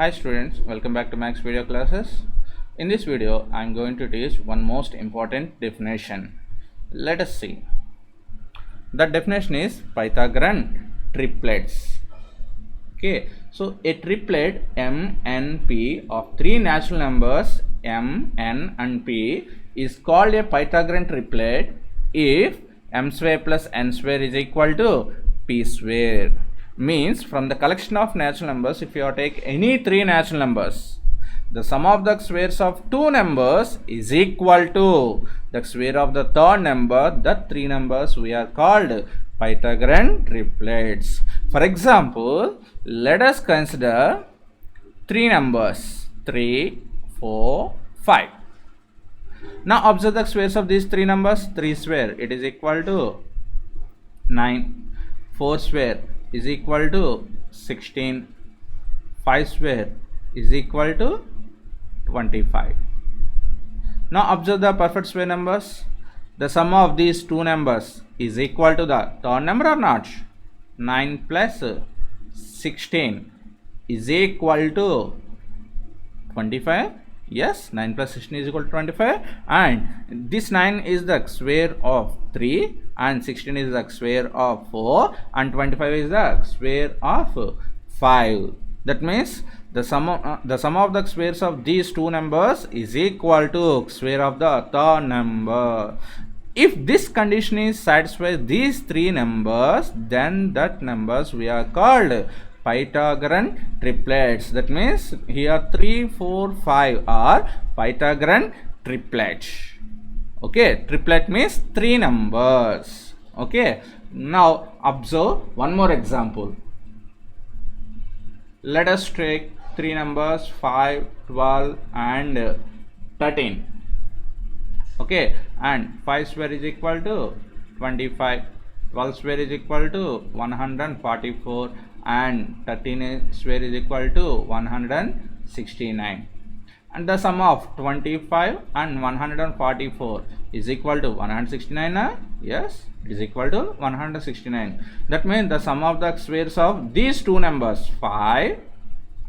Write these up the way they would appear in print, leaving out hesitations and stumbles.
Hi students, welcome back to Max video classes. In this video, I am going to teach one most important definition. Let us see. The definition is Pythagorean triplets. Okay, so a triplet M, N, P of three natural numbers M, N and P is called a Pythagorean triplet if M square plus N square is equal to P square. Means from the collection of natural numbers, if you take any three natural numbers, the sum of the squares of two numbers is equal to the square of the third number. The three numbers we are called Pythagorean triplets. For example, let us consider three numbers 3, 4, 5. Now observe the squares of these three numbers. 3 square, it is equal to 9. 4 square is equal to 16. 5 square is equal to 25. Now observe the perfect square numbers. The sum of these two numbers is equal to the third number or not? 9 plus 16 is equal to 25. Yes, 9 plus 16 is equal to 25, and this 9 is the square of 3 and 16 is the square of 4 and 25 is the square of 5. That means the sum of the squares of these two numbers is equal to square of the third number. If this condition is satisfied these three numbers, then that numbers we are called Pythagorean triplets. That means here 3, 4, 5 are Pythagorean triplets. Okay, triplet means three numbers. Okay, now observe one more example. Let us take three numbers 5, 12 and 13. Okay, and 5 square is equal to 25, 12 square is equal to 144 and 13 square is equal to 169, and the sum of 25 and 144 is equal to 169. Yes, it is equal to 169. That means the sum of the squares of these two numbers 5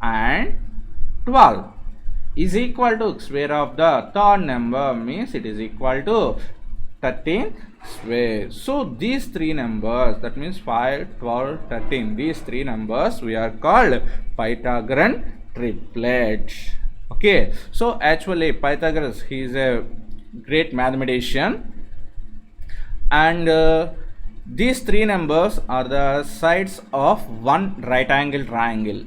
and 12 is equal to square of the third number, means it is equal to 13 square. So these three numbers, that means 5, 12, 13, these three numbers we are called Pythagorean triplets. Okay, so actually Pythagoras, he is a great mathematician, and these three numbers are the sides of one right angle triangle.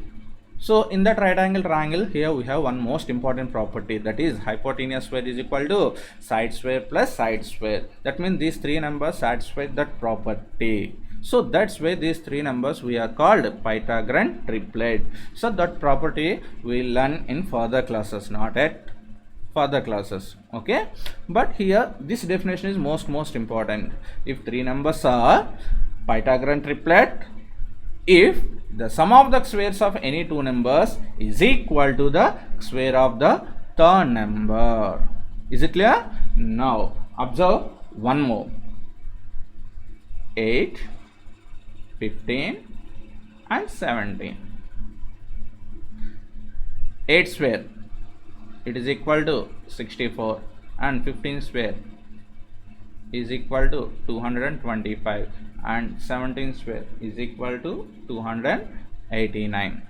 So in that right angle triangle, here we have one most important property, that is hypotenuse square is equal to side square plus side square. That means these three numbers satisfy that property. So that's why these three numbers we are called Pythagorean triplet. So that property we learn in further classes, not at further classes. Okay, but here this definition is most important. If three numbers are Pythagorean triplet if the sum of the squares of any two numbers is equal to the square of the third number. Is it clear? Now observe one more. 8, 15 and 17. 8 square, it is equal to 64, and 15 square is equal to 225, and 17 square is equal to 289.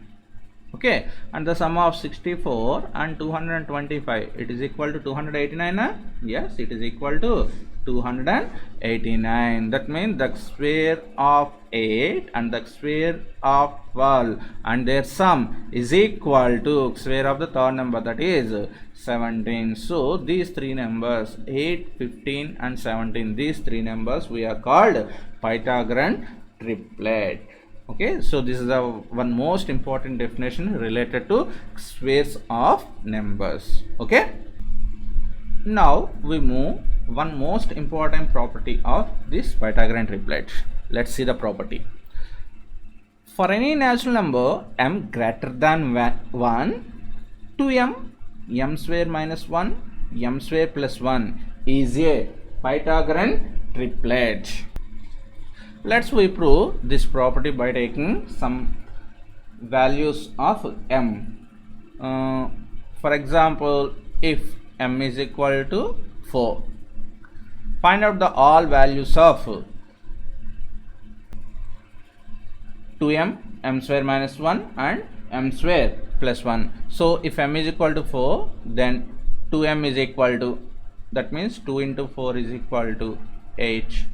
Okay, and the sum of 64 and 225, it is equal to 289. Yes, it is equal to 289. That means the square of 8 and the square of 12 and their sum is equal to square of the third number, that is 17. So these three numbers 8, 15 and 17, these three numbers we are called Pythagorean triplet. Okay, so this is the one most important definition related to squares of numbers. Okay, now we move one most important property of this Pythagorean triplet. Let's see the property. For any natural number m greater than 1, 2m, m square minus 1, m square plus 1 is a Pythagorean triplet. Let's we prove this property by taking some values of m. For example, if m is equal to 4, find out the all values of 2m, m square minus 1 and m square plus 1. So if m is equal to 4, then 2m is equal to, that means 2 into 4 is equal to 8,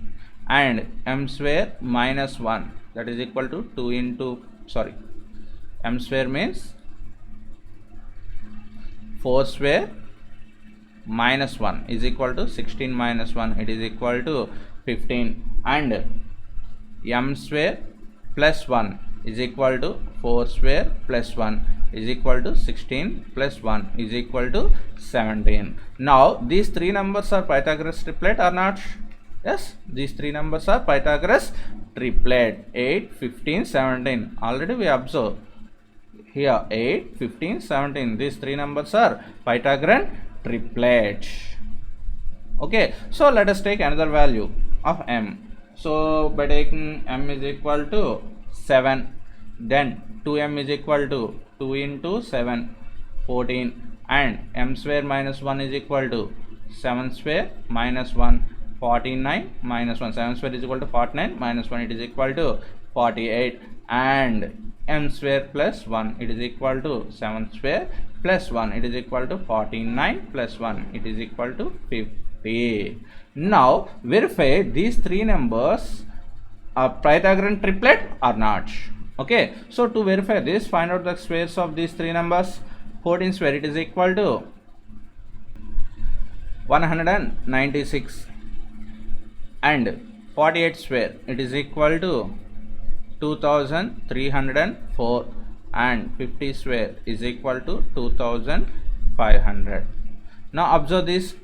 and m square minus 1, that is equal to 2 into, sorry, m square means 4 square minus 1 is equal to 16 minus 1, it is equal to 15, and m square plus 1 is equal to 4 square plus 1 is equal to 16 plus 1 is equal to 17. Now these three numbers are Pythagoras triplet or not? Yes, these three numbers are Pythagoras triplet. 8, 15, 17. Already we observe here 8, 15, 17. These three numbers are Pythagorean triplet. Okay, so let us take another value of m. So by taking m is equal to 7, then 2m is equal to 2 into 7, 14, and m square minus 1 is equal to 7 square minus 1, 49 minus 1. 7 square is equal to 49 minus 1, it is equal to 48, and m square plus 1, it is equal to 7 square plus 1, it is equal to 49 plus 1, it is equal to 50. Now verify these three numbers are Pythagorean triplet or not. Okay, so to verify this, find out the squares of these three numbers. 14 square, it is equal to 196, and 48 square, it is equal to 2304, and 50 square is equal to 2500. Now observe this,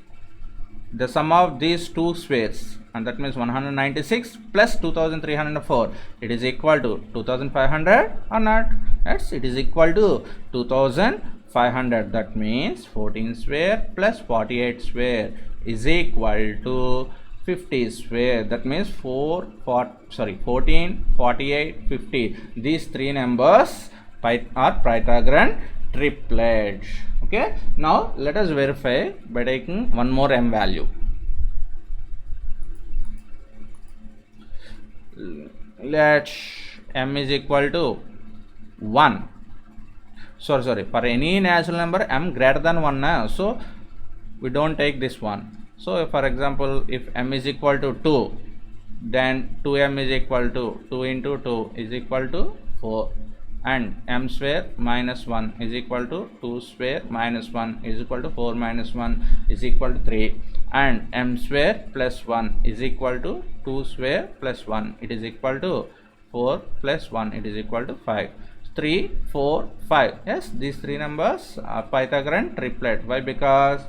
the sum of these two squares, and that means 196 plus 2304, it is equal to 2500 or not? Yes, it is equal to 2500. That means 14 square plus 48 square is equal to 50 square. That means 14, 48, 50. These three numbers are Pythagorean triplet. Okay, now let us verify by taking one more m value. Let m is equal to 1. Sorry, for any natural number m greater than 1, so we don't take this one. So for example, if m is equal to 2, then 2m is equal to 2 into 2 is equal to 4, and m square minus 1 is equal to 2 square minus 1 is equal to 4 minus 1 is equal to 3, and m square plus 1 is equal to 2 square plus 1, it is equal to 4 plus 1, it is equal to 5. 3, 4, 5. Yes, these three numbers are Pythagorean triplet. Why? Because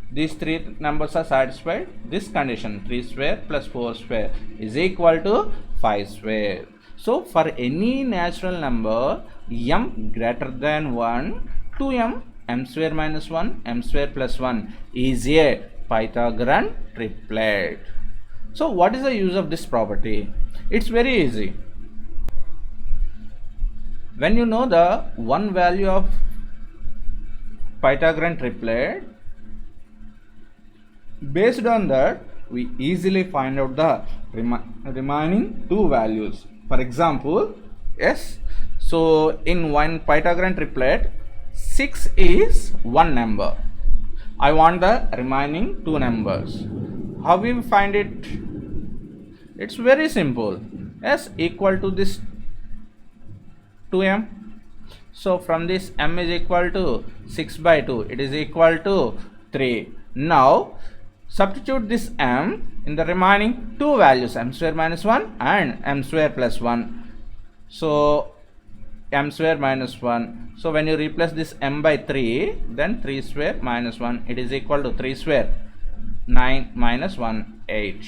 these three numbers are satisfied this condition. 3 square plus 4 square is equal to 5 square. So for any natural number m greater than 1, 2m, m square minus 1, m square plus 1 is a Pythagorean triplet. So what is the use of this property? It's very easy. When you know the one value of Pythagorean triplet, based on that we easily find out the remaining two values. For example, yes, so in one Pythagorean triplet, 6 is one number. I want the remaining two numbers. How we find it? It's very simple. Yes, equal to this 2m. So from this m is equal to 6 by 2, it is equal to 3. Now substitute this m in the remaining two values, m square minus 1 and m square plus 1. So m square minus 1. So when you replace this m by 3, then 3 square minus 1, it is equal to 3 square 9 minus 1, 8,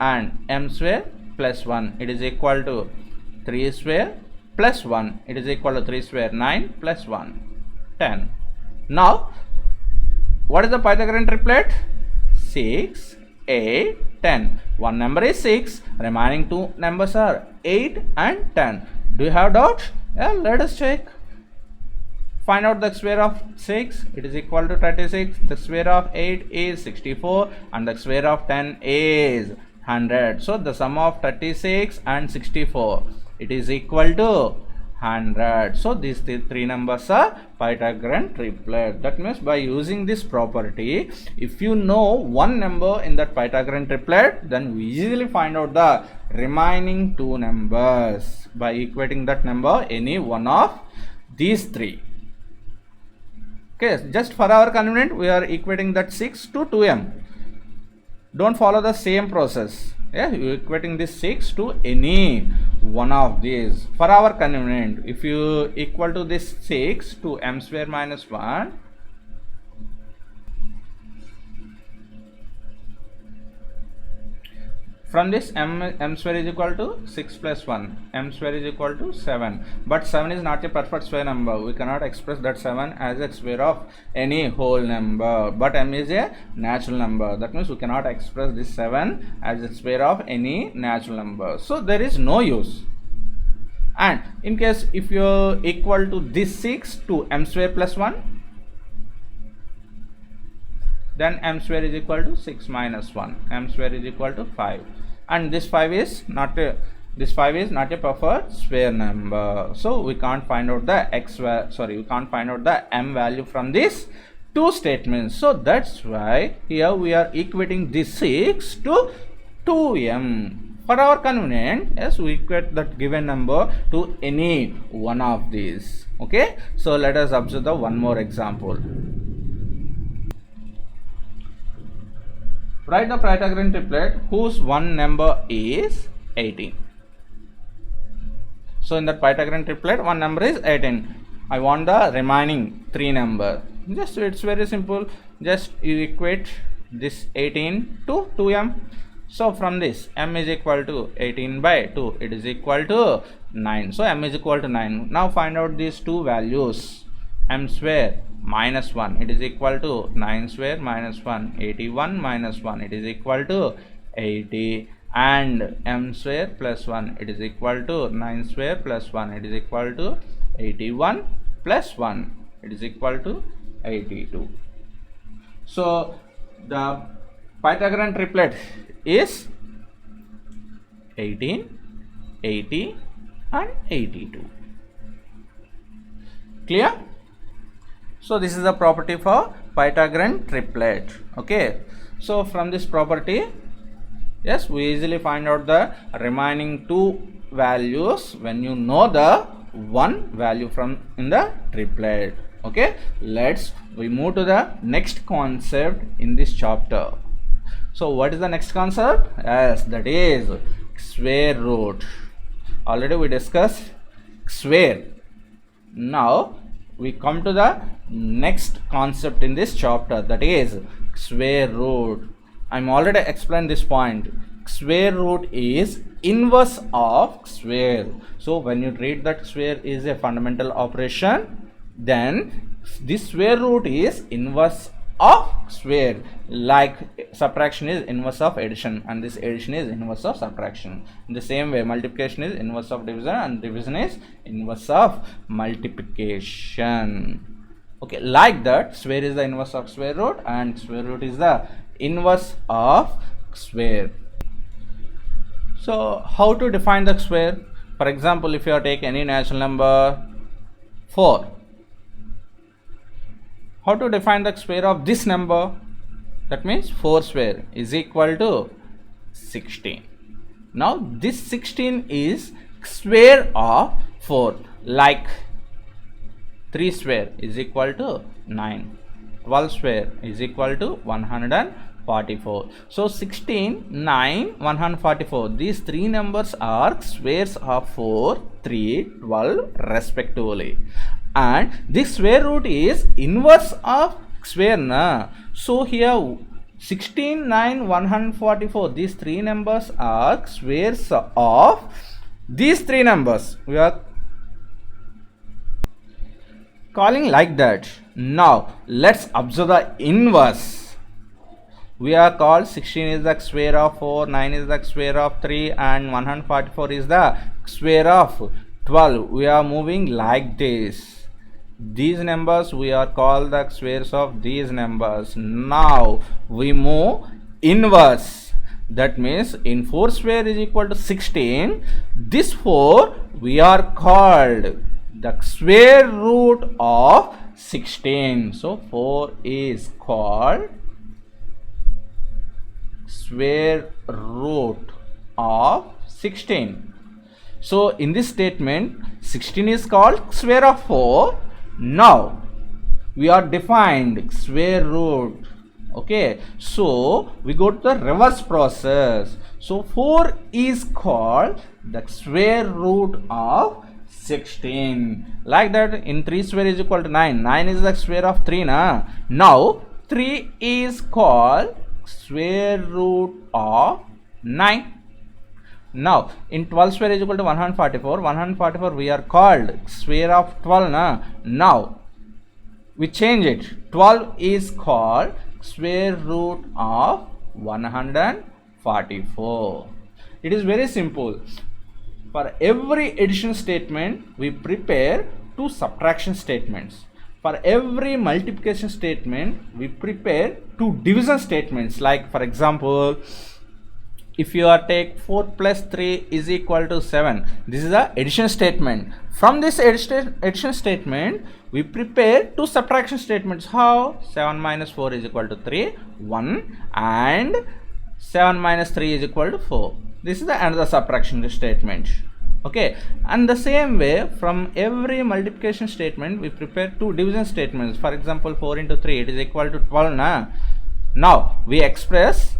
and m square plus 1, it is equal to 3 square plus 1, it is equal to 3 square 9 plus 1, 10. Now what is the Pythagorean triplet? 6, 8, 10. One number is 6, remaining two numbers are 8 and 10. Do you have doubt? Let us check. Find out the square of 6, it is equal to 36. The square of 8 is 64 and the square of 10 is 100. So the sum of 36 and 64, it is equal to 100. So these three numbers are Pythagorean triplet. That means by using this property, if you know one number in that Pythagorean triplet, then we easily find out the remaining two numbers by equating that number any one of these three. Okay, just for our convenience, we are equating that 6 to 2m. Don't follow the same process. Yeah, you are equating this 6 to any one of these. For our convenience, if you equal to this 6 to m square minus 1, from this m square is equal to 6 plus 1, m square is equal to 7. But 7 is not a perfect square number. We cannot express that 7 as a square of any whole number. But m is a natural number. That means we cannot express this 7 as a square of any natural number. So there is no use. And in case if you equal to this 6 to m square plus 1, then m square is equal to 6 minus 1. M square is equal to 5. And this 5 is not a perfect square number. So we can't find out the we can't find out the m value from these two statements. So that's why here we are equating this 6 to 2m. For our convenience, yes, we equate that given number to any one of these. Okay, so let us observe the one more example. Write the Pythagorean triplet whose one number is 18. So in that Pythagorean triplet, one number is 18. I want the remaining three number. Just it's very simple. Just you equate this 18 to 2m. So from this, m is equal to 18 by 2. It is equal to 9. So m is equal to 9. Now find out these two values. M square minus 1, it is equal to 9 square minus 1, 81 minus 1, it is equal to 80, and m square plus 1, it is equal to 9 square plus 1, it is equal to 81 plus 1, it is equal to 82. So the Pythagorean triplet is 18, 80 and 82. Clear? So this is the property for Pythagorean triplet. Okay, so from this property, yes, we easily find out the remaining two values when you know the one value from in the triplet. Okay, we move to the next concept in this chapter. So what is the next concept? Yes, that is square root. Already we discussed square. Now we come to the next concept in this chapter, that is square root. I'm already explained this point. Square root is inverse of square. So when you treat that square is a fundamental operation, then this square root is inverse of square. Like subtraction is inverse of addition, and this addition is inverse of subtraction. In the same way, multiplication is inverse of division, and division is inverse of multiplication. Okay, like that, square is the inverse of square root and square root is the inverse of square. So how to define the square? For example, if you take any natural number 4, how to define the square of this number? That means 4 square is equal to 16. Now this 16 is square of 4. Like 3 square is equal to 9. 12 square is equal to 144. So 16, 9, 144. These three numbers are squares of 4, 3, 12 respectively. And this square root is inverse of square na. So here 16, 9, 144, these three numbers are squares of these three numbers. We are calling like that. Now let's observe the inverse. We are called 16 is the square of 4, 9 is the square of 3 and 144 is the square of 12. We are moving like this. These numbers we are called the squares of these numbers. Now we move inverse. That means in 4 square is equal to 16. This 4 we are called the square root of 16. So 4 is called square root of 16. So in this statement 16 is called square of 4. Now we are defined square root. Okay, so we go to the reverse process. So 4 is called the square root of 16. Like that, in 3 square is equal to 9. 9 is the square of 3 na. Now 3 is called square root of 9. Now in 12 square is equal to 144. 144 we are called square of 12 na. Now we change it. 12 is called square root of 144. It is very simple. For every addition statement we prepare two subtraction statements. For every multiplication statement we prepare two division statements. Like for example, if you are take 4 plus 3 is equal to 7, this is the addition statement. From this addition statement we prepare two subtraction statements. How? 7 minus 4 is equal to 3, 1, and 7 minus 3 is equal to 4. This is the another subtraction statement. Okay, and the same way from every multiplication statement we prepare two division statements. For example, 4 into 3 it is equal to 12 na. Now we express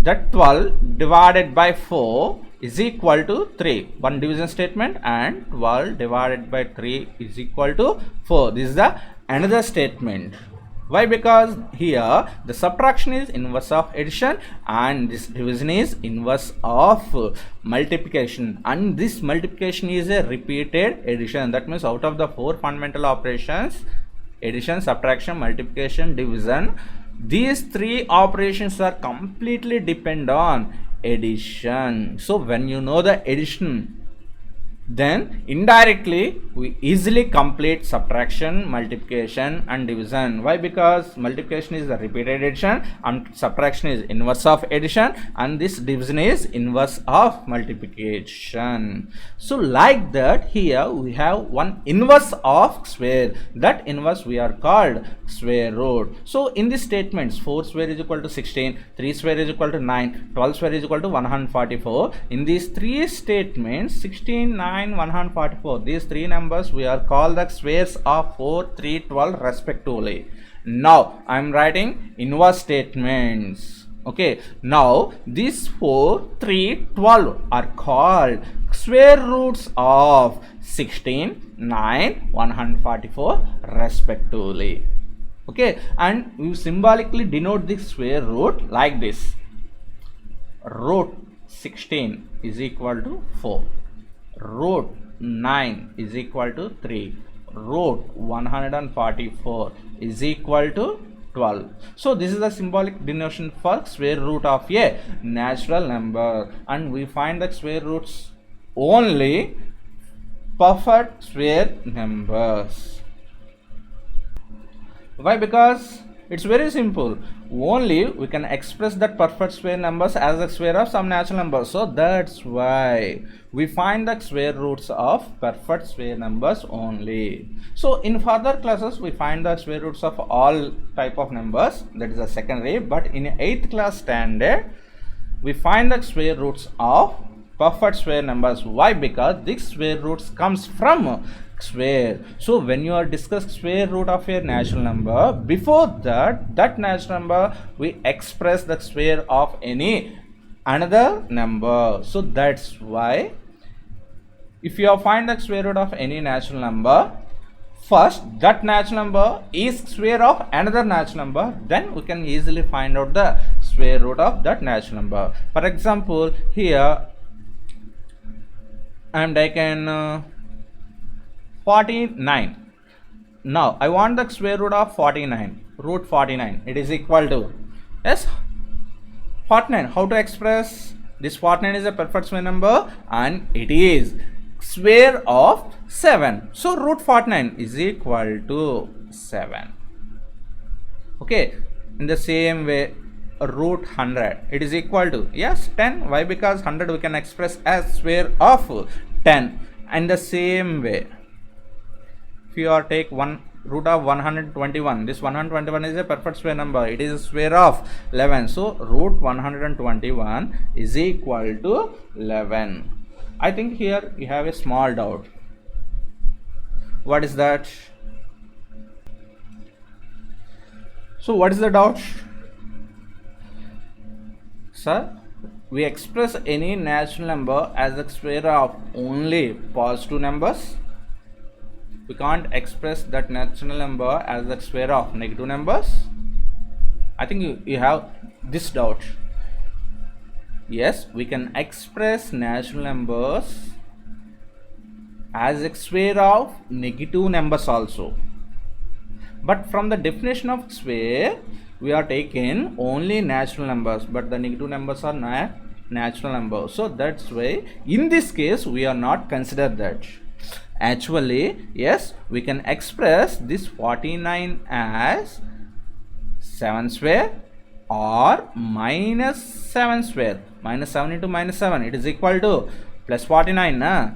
that 12 divided by 4 is equal to 3. One division statement, and 12 divided by 3 is equal to 4. This is the another statement. Why? Because here the subtraction is inverse of addition and this division is inverse of multiplication, and this multiplication is a repeated addition. That means out of the 4 fundamental operations, addition, subtraction, multiplication, division, these 3 operations are completely depend on addition. So when you know the addition, then indirectly we easily complete subtraction, multiplication and division. Why? Because multiplication is the repeated addition and subtraction is inverse of addition and this division is inverse of multiplication. So like that, here we have one inverse of square. That inverse we are called square root. So in these statements, 4 square is equal to 16, 3 square is equal to 9, 12 square is equal to 144. In these 3 statements, 16, 9, 144, these 3 numbers we are called the squares of 4, 3, 12 respectively. Now I am writing inverse statements. Okay, now these 4, 3, 12 are called square roots of 16, 9, 144 respectively. Okay, and we symbolically denote the square root like this. Root 16 is equal to 4. Root 9 is equal to 3. Root 144 is equal to 12. So this is the symbolic denotation for square root of a natural number, and we find the square roots only perfect square numbers. Why? Because it's very simple. Only we can express that perfect square numbers as the square of some natural numbers. So that's why we find the square roots of perfect square numbers only. So in further classes we find the square roots of all type of numbers, that is a secondary, but in 8th class standard we find the square roots of perfect square numbers. Why? Because these square roots comes from square. So when you are discuss square root of a natural number, before that natural number we express the square of any another number. So that's why if you find the square root of any natural number, first that natural number is square of another natural number, then we can easily find out the square root of that natural number. For example, here I am taken 49. Now I want the square root of 49. Root 49, it is equal to, yes, 49. How to express this? 49 is a perfect square number and it is square of 7. So root 49 is equal to 7. Okay, in the same way, root 100, it is equal to, yes, 10. Why? Because 100 we can express as square of 10. And the same way, if you are take root of 121, this 121 is a perfect square number, it is a square of 11. So root 121 is equal to 11. I think here you have a small doubt. What is that? So what is the doubt? Sir, we express any natural number as the square of only positive numbers. We can't express that natural number as the square of negative numbers. I think you have this doubt. Yes, we can express natural numbers as a square of negative numbers also. But from the definition of square, we are taking only natural numbers, but the negative numbers are not natural numbers. So that's why in this case we are not consider that. Actually, yes, we can express this 49 as 7 square or minus 7 square. Minus 7 into minus 7, it is equal to plus 49. Na?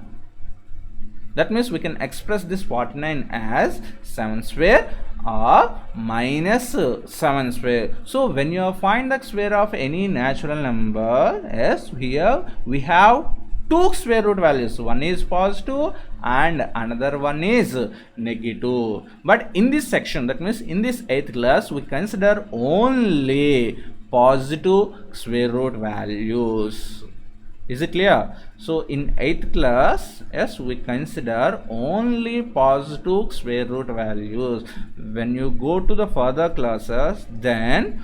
That means we can express this 49 as 7 square or minus 7 square. So when you find the square of any natural number, yes, here we have two square root values. One is positive and another one is negative. But in this section, that means in this 8th class, we consider only positive square root values. Is it clear? So in 8th class, yes, we consider only positive square root values. When you go to the further classes, then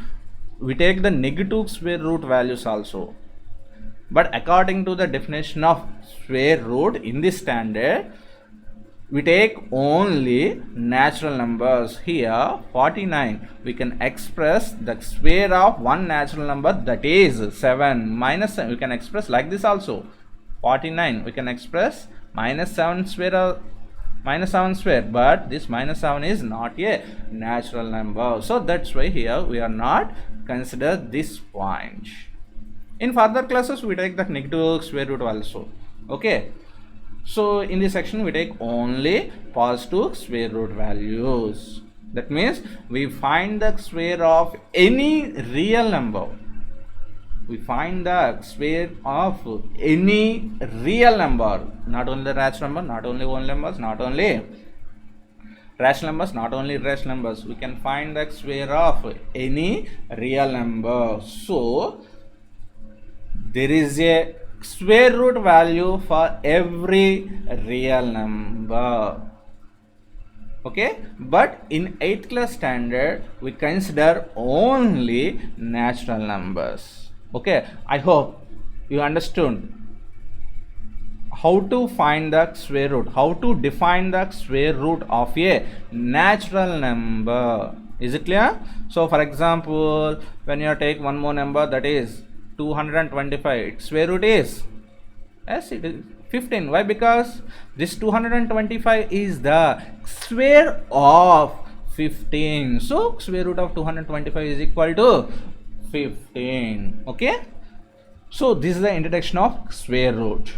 we take the negative square root values also. But according to the definition of square root in this standard, we take only natural numbers. Here 49, we can express the square of one natural number, that is 7. Minus 7 we can express like this also. 49 we can express minus 7 square, minus 7 square, but this minus 7 is not a natural number. So that's why here we are not consider this point. In further classes we take the negative square root also. Okay, so in this section we take only positive square root values. That means we find the square of any real number. We find the square of any real number, not only the rational number, not only whole numbers, not only rational numbers, not only rational numbers. We can find the square of any real number. So there is a square root value for every real number. Okay, but in 8th class standard we consider only natural numbers. Okay, I hope you understood how to find the square root, how to define the square root of a natural number. Is it clear? So for example, when you take one more number, that is 225, its square root is, yes, it is 15. Why? Because this 225 is the square of 15. So square root of 225 is equal to 15. Okay, so this is the introduction of square root.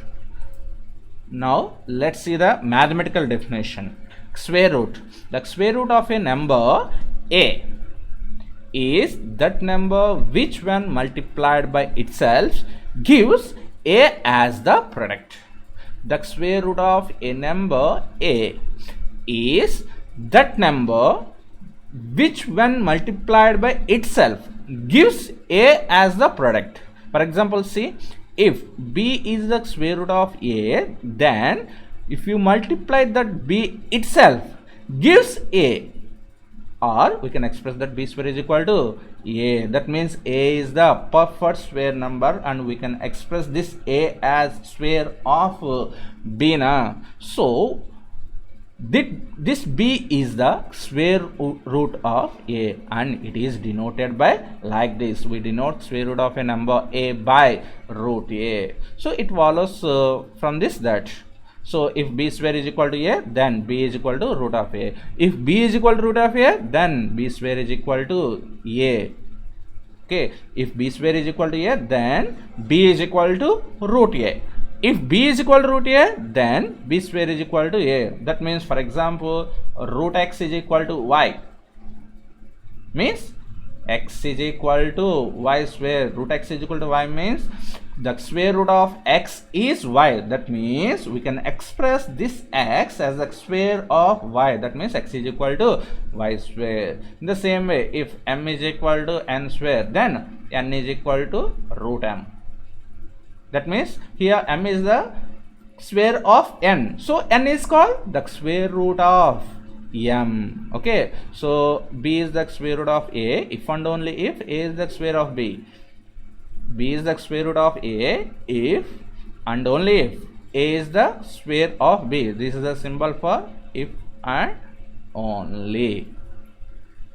Now let's see the mathematical definition. Square root, the square root of a number a is that number which when multiplied by itself gives a as the product. The square root of a number a is that number which when multiplied by itself gives a as the product. For example, see, if b is the square root of a, then if you multiply that b itself gives a, or we can express that b square is equal to a. That means a is the perfect square number and we can express this a as square of b na. So this b is the square root of a and it is denoted by like this. We denote square root of a number a by root a. So it follows from this that So if b square is equal to a, then b is equal to root of a. If b is equal to root of a, then b square is equal to a. Okay, if b square is equal to a, then b is equal to root a. If b is equal to root a, then b square is equal to a. That means, for example, root x is equal to y. Means x is equal to y square. Root x is equal to y means the square root of x is y. That means we can express this x as the square of y. That means x is equal to y square. In the same way, if m is equal to n square, then n is equal to root m. That means here m is the square of n. So n is called the square root of m. Okay, so b is the square root of a if and only if a is the square of b. B is the square root of a if and only if a is the square of b. This is the symbol for if and only.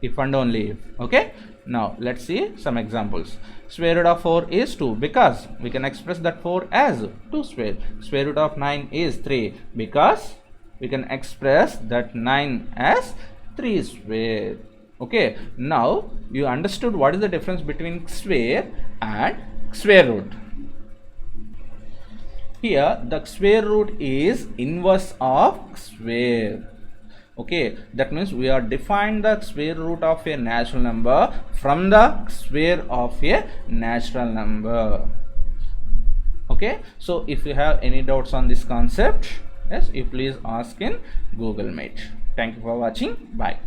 If and only if. Okay, now let's see some examples. Square root of 4 is 2 because we can express that 4 as 2 square. Square root of 9 is 3 because we can express that 9 as 3 square. Okay, now you understood what is the difference between square and square root. Here the square root is inverse of square. Okay, that means we are defined the square root of a natural number from the square of a natural number. Okay, so if you have any doubts on this concept, yes, you please ask in Google Meet. Thank you for watching. Bye.